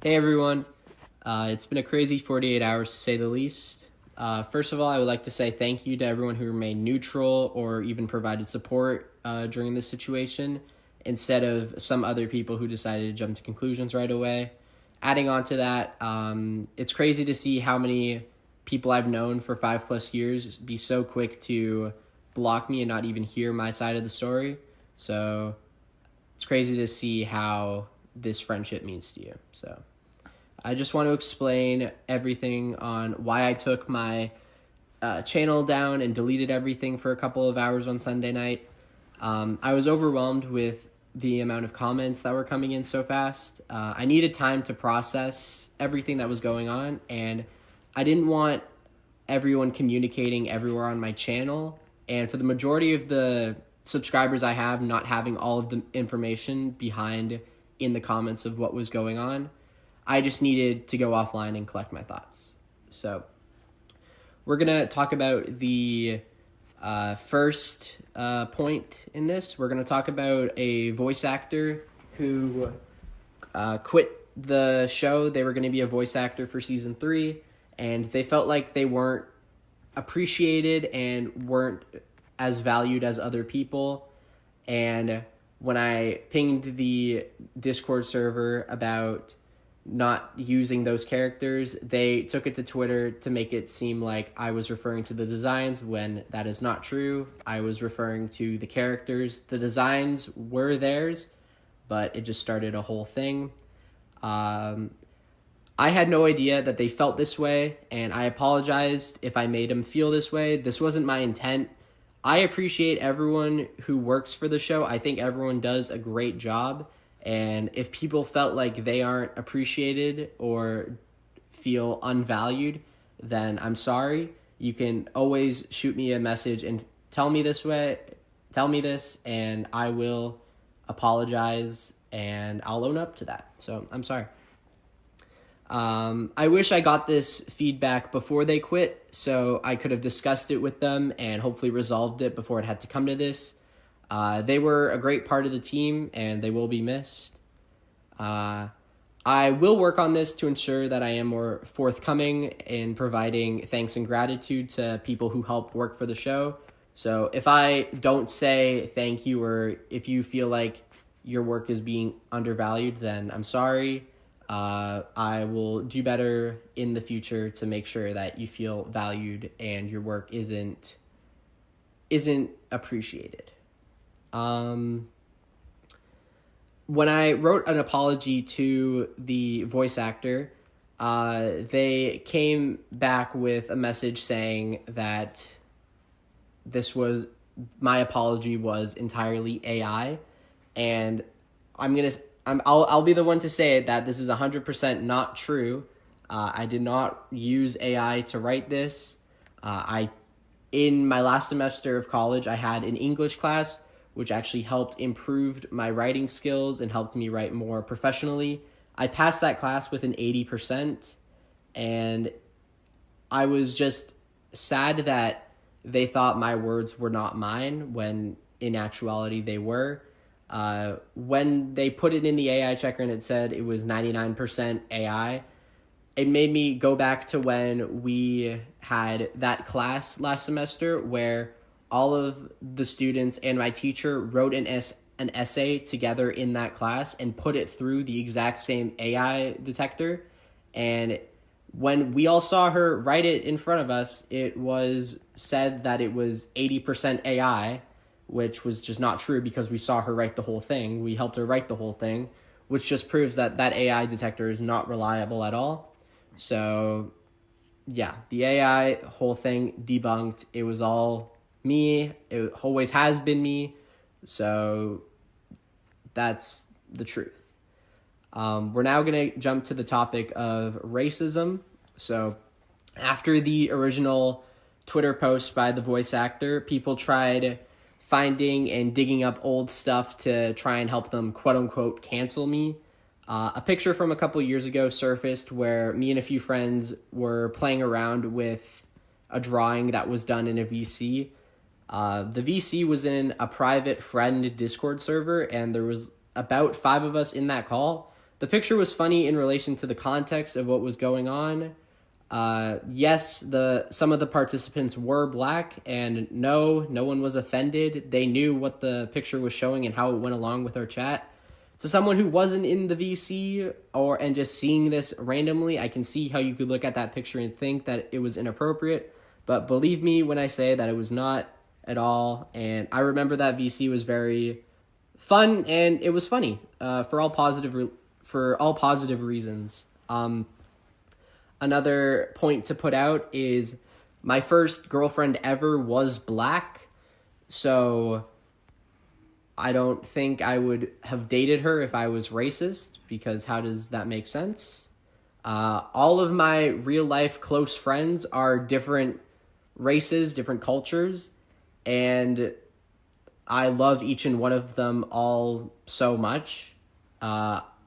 Hey everyone, it's been a crazy 48 hours to say the least. First of all, I would like to say thank you to everyone who remained neutral or even provided support during this situation, instead of some other people who decided to jump to conclusions right away. Adding on to that, it's crazy to see how many people I've known for 5+ years be so quick to block me and not even hear my side of the story. So it's crazy to see how this friendship means to you. So I just want to explain everything on why I took my channel down and deleted everything for a couple of hours on Sunday night. I was overwhelmed with the amount of comments that were coming in so fast. I needed time to process everything that was going on, and I didn't want everyone communicating everywhere on my channel. And for the majority of the subscribers I have, not having all of the information behind in the comments of what was going on, I just needed to go offline and collect my thoughts. So we're going to talk about the first point in this. We're going to talk about a voice actor who quit the show. They were going to be a voice actor for season 3, and they felt like they weren't appreciated and weren't as valued as other people. And when I pinged the Discord server about not using those characters, they took it to Twitter to make it seem like I was referring to the designs when that is not true. I was referring to the characters. The designs were theirs, but it just started a whole thing. I had no idea that they felt this way, and I apologized if I made them feel this way. This wasn't my intent. I appreciate everyone who works for the show. I think everyone does a great job. And if people felt like they aren't appreciated or feel unvalued, then I'm sorry. You can always shoot me a message and tell me this, and I will apologize and I'll own up to that. So I'm sorry. I wish I got this feedback before they quit, so I could have discussed it with them and hopefully resolved it before it had to come to this. They were a great part of the team, and they will be missed. I will work on this to ensure that I am more forthcoming in providing thanks and gratitude to people who help work for the show. So if I don't say thank you, or if you feel like your work is being undervalued, then I'm sorry. I will do better in the future to make sure that you feel valued and your work isn't appreciated. When I wrote an apology to the voice actor, they came back with a message saying that my apology was entirely AI, and I'll be the one to say that this is 100% not true. I did not use AI to write this. In my last semester of college, I had an English class which actually helped improve my writing skills and helped me write more professionally. I passed that class with an 80%, and I was just sad that they thought my words were not mine when in actuality they were. When they put it in the AI checker and it said it was 99% AI, it made me go back to when we had that class last semester where all of the students and my teacher wrote an essay together in that class and put it through the exact same AI detector. And when we all saw her write it in front of us, it was said that it was 80% AI, which was just not true because we saw her write the whole thing. We helped her write the whole thing, which just proves that that AI detector is not reliable at all. So yeah, the AI whole thing debunked. It was all me. It always has been me. So that's the truth. We're now going to jump to the topic of racism. So after the original Twitter post by the voice actor, people tried finding and digging up old stuff to try and help them quote unquote cancel me. A picture from a couple years ago surfaced where me and a few friends were playing around with a drawing that was done in a VC. The VC was in a private friend Discord server, and there was about 5 of us in that call. the picture was funny in relation to the context of what was going on. Yes, some of the participants were black, and no one was offended. They knew what the picture was showing and how it went along with our chat. To someone who wasn't in the VC and just seeing this randomly, I can see how you could look at that picture and think that it was inappropriate. But believe me when I say that it was not at all. And I remember that VC was very fun and it was funny for all positive reasons. Another point to put out is my first girlfriend ever was black, so I don't think I would have dated her if I was racist, because how does that make sense? All of my real life close friends are different races, different cultures, and I love each and one of them all so much.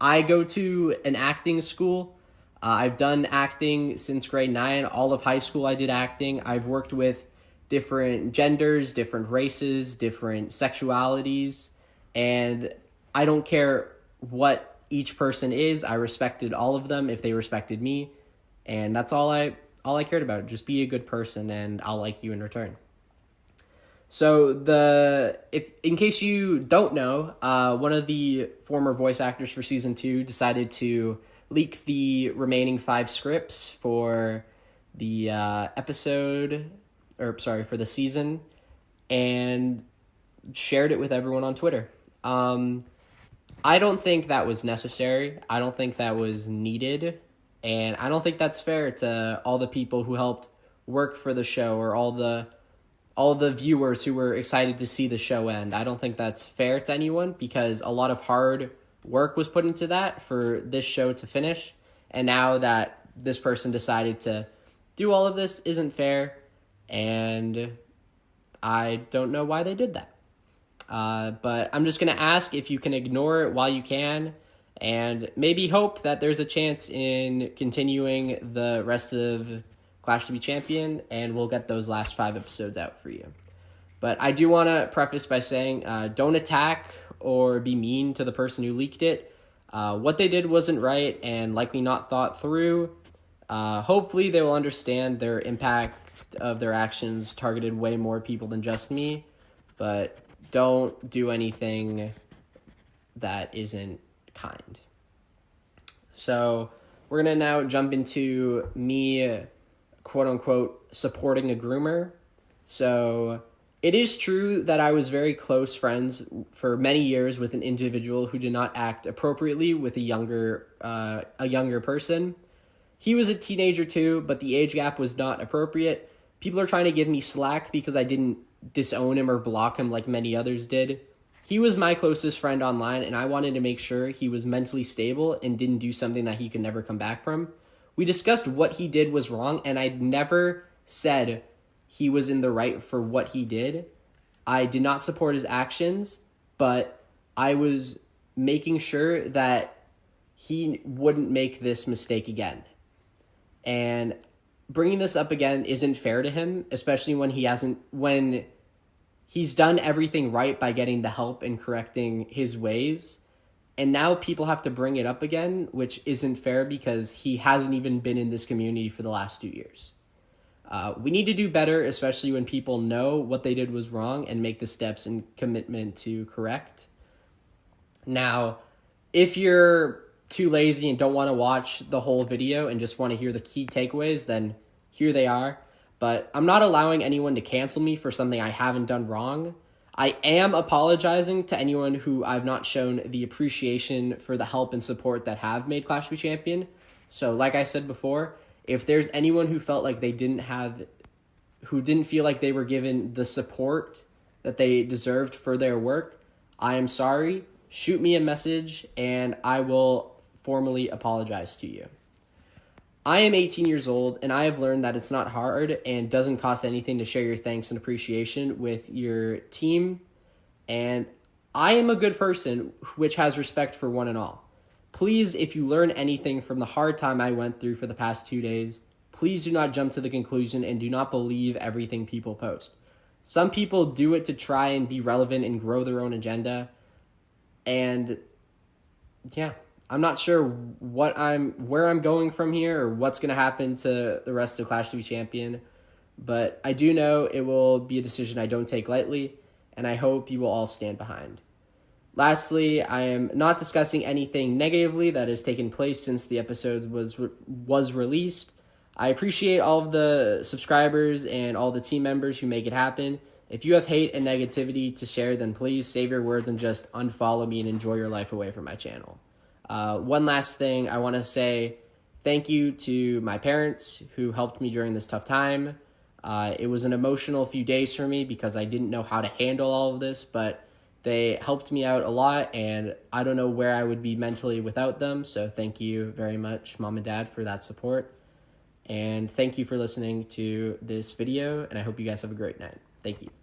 I go to an acting school. I've done acting since grade 9. All of high school I did acting. I've worked with different genders, different races, different sexualities, and I don't care what each person is. I respected all of them if they respected me, and that's all I cared about. Just be a good person and I'll like you in return. So in case you don't know, one of the former voice actors for season 2 decided to leak the remaining 5 scripts for the for the season, and shared it with everyone on Twitter. I don't think that was necessary. I don't think that was needed, and I don't think that's fair to all the people who helped work for the show, or all the viewers who were excited to see the show end. I don't think that's fair to anyone, because a lot of hard work was put into that for this show to finish, and now that this person decided to do all of this isn't fair, and I don't know why they did that. But I'm just going to ask if you can ignore it while you can, and maybe hope that there's a chance in continuing the rest of Clash to be Champion, and we'll get those last 5 episodes out for you. But I do want to preface by saying, don't attack or be mean to the person who leaked it. What they did wasn't right and likely not thought through. Hopefully they will understand their impact of their actions targeted way more people than just me, but don't do anything that isn't kind. So we're going to now jump into me, quote unquote, supporting a groomer. So it is true that I was very close friends for many years with an individual who did not act appropriately with a younger person. He was a teenager too, but the age gap was not appropriate. People are trying to give me slack because I didn't disown him or block him like many others did. He was my closest friend online, and I wanted to make sure he was mentally stable and didn't do something that he could never come back from. We discussed what he did was wrong, and I never said he was in the right for what he did. I did not support his actions, but I was making sure that he wouldn't make this mistake again. And bringing this up again isn't fair to him, especially when he's done everything right by getting the help and correcting his ways. And now people have to bring it up again, which isn't fair because he hasn't even been in this community for the last 2 years. We need to do better, especially when people know what they did was wrong and make the steps and commitment to correct. Now, if you're too lazy and don't want to watch the whole video and just want to hear the key takeaways, then here they are. But I'm not allowing anyone to cancel me for something I haven't done wrong. I am apologizing to anyone who I've not shown the appreciation for the help and support that have made Clash to be Champion. So like I said before, if there's anyone who felt like who didn't feel like they were given the support that they deserved for their work, I am sorry. Shoot me a message and I will formally apologize to you. I am 18 years old, and I have learned that it's not hard and doesn't cost anything to share your thanks and appreciation with your team. And I am a good person which has respect for one and all. Please, if you learn anything from the hard time I went through for the past 2 days, please do not jump to the conclusion and do not believe everything people post. Some people do it to try and be relevant and grow their own agenda. And yeah, I'm not sure where I'm going from here or what's going to happen to the rest of Clash to be Champion, but I do know it will be a decision I don't take lightly, and I hope you will all stand behind. Lastly, I am not discussing anything negatively that has taken place since the episode was released. I appreciate all of the subscribers and all the team members who make it happen. If you have hate and negativity to share, then please save your words and just unfollow me and enjoy your life away from my channel. One last thing, I want to say thank you to my parents who helped me during this tough time. It was an emotional few days for me because I didn't know how to handle all of this, but they helped me out a lot, and I don't know where I would be mentally without them. So thank you very much, Mom and Dad, for that support. And thank you for listening to this video, and I hope you guys have a great night. Thank you.